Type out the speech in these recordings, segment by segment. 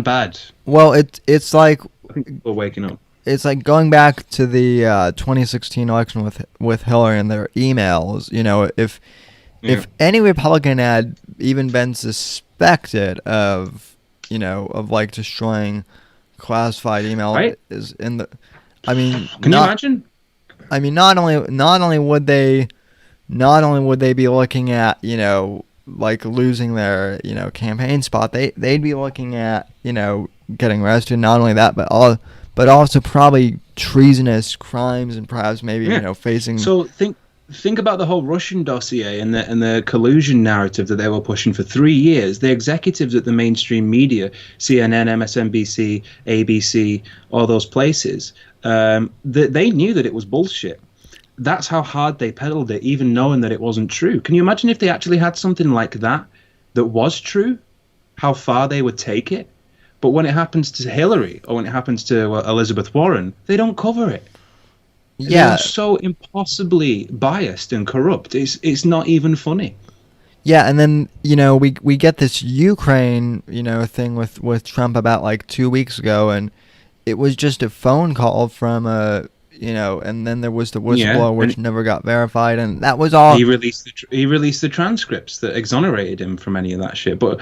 bad. Well, it's like I think people are waking up. it's like going back to the 2016 election with Hillary and their emails. Yeah. If any Republican had even been suspected of like destroying classified email Right? is in the, I mean Can you not imagine? I mean not only would they be looking at like losing their campaign spot, they'd be looking at getting arrested. Not only that, but also probably treasonous crimes and perhaps maybe Yeah. facing. So think about the whole Russian dossier and the collusion narrative that they were pushing for 3 years. The executives at the mainstream media, CNN, MSNBC, ABC, all those places, they knew that it was bullshit. That's how hard they peddled it, even knowing that it wasn't true. Can you imagine if they actually had something like that was true? How far they would take it? But when it happens to Hillary or when it happens to Elizabeth Warren, they don't cover it. They are Yeah, so impossibly biased and corrupt. It's not even funny. yeah, and then we get this Ukraine thing with Trump about like 2 weeks ago, and it was just a phone call from and then there was the Yeah, whistleblower which and never got verified, and that was all. he released the transcripts that exonerated him from any of that shit. But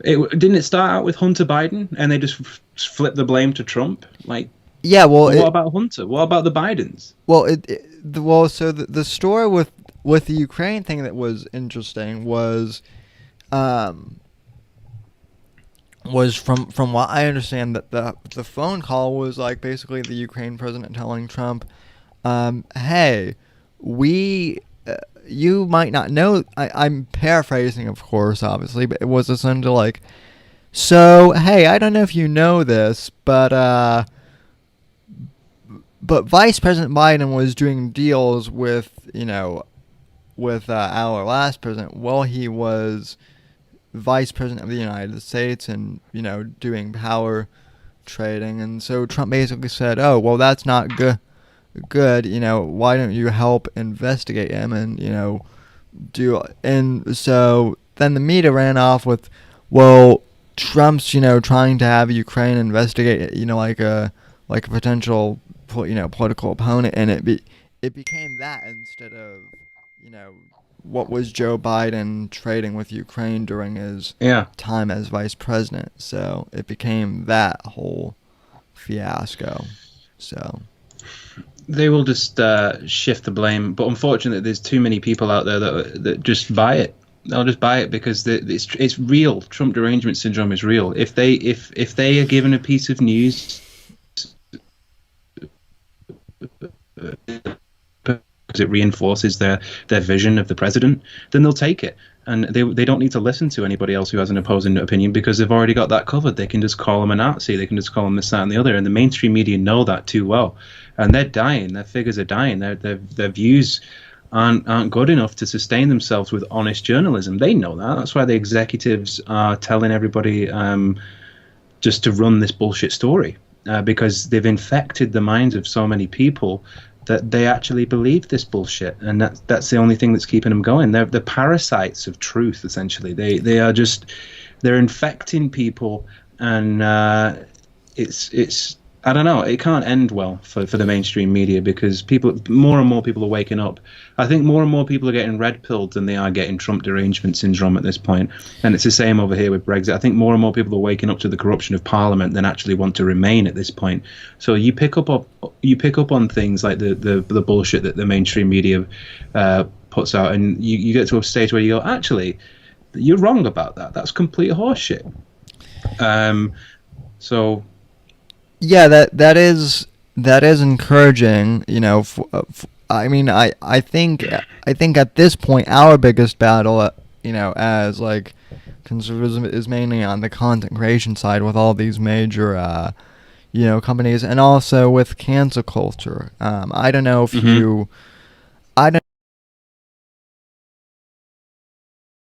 didn't it start out with Hunter Biden and they just flipped the blame to Trump? Like, Yeah, well, what about Hunter? What about the Bidens? so the story with the Ukraine thing that was interesting um was from what I understand that the phone call was like basically the Ukraine president telling Trump, hey, we you might not know. I'm paraphrasing, of course, obviously, but it was essentially like, so hey, I don't know if you know this, but Vice President Biden was doing deals with our last president while he was vice president of the United States, and doing power trading. And so Trump basically said, "Oh, well, that's not good. Good, why don't you help investigate him and do?" And so then the media ran off with, "Well, Trump's trying to have Ukraine investigate like a potential political opponent," and it became that instead of you know what was Joe Biden trading with Ukraine during his Yeah, time as vice president. So it became that whole fiasco. So they will just shift the blame. But unfortunately, there's too many people out there that just buy it. They'll just buy it because it's real. Trump derangement syndrome is real. If they are given a piece of news because it reinforces their vision of the president, then they'll take it. And they don't need to listen to anybody else who has an opposing opinion because they've already got that covered. They can just call him a Nazi. They can just call him this, that, and the other. And the mainstream media know that too well. And they're dying. Their figures are dying. Their views aren't good enough to sustain themselves with honest journalism. They know that. That's why the executives are telling everybody just to run this bullshit story because they've infected the minds of so many people that they actually believe this bullshit, and that's the only thing that's keeping them going. They're the parasites of truth, essentially. They're infecting people, and it's I don't know. It can't end well for the mainstream media because more and more people are waking up. I think more and more people are getting red pilled than they are getting Trump derangement syndrome at this point. And it's the same over here with Brexit. I think more and more people are waking up to the corruption of Parliament than actually want to remain at this point. So you pick up on things like the bullshit that the mainstream media puts out, and you get to a stage where you go, actually, you're wrong about that. That's complete horseshit. So. yeah, that is encouraging. I mean, I think at this point our biggest battle, as like conservatism is mainly on the content creation side with all these major companies, and also with cancel culture. I don't know if Mm-hmm.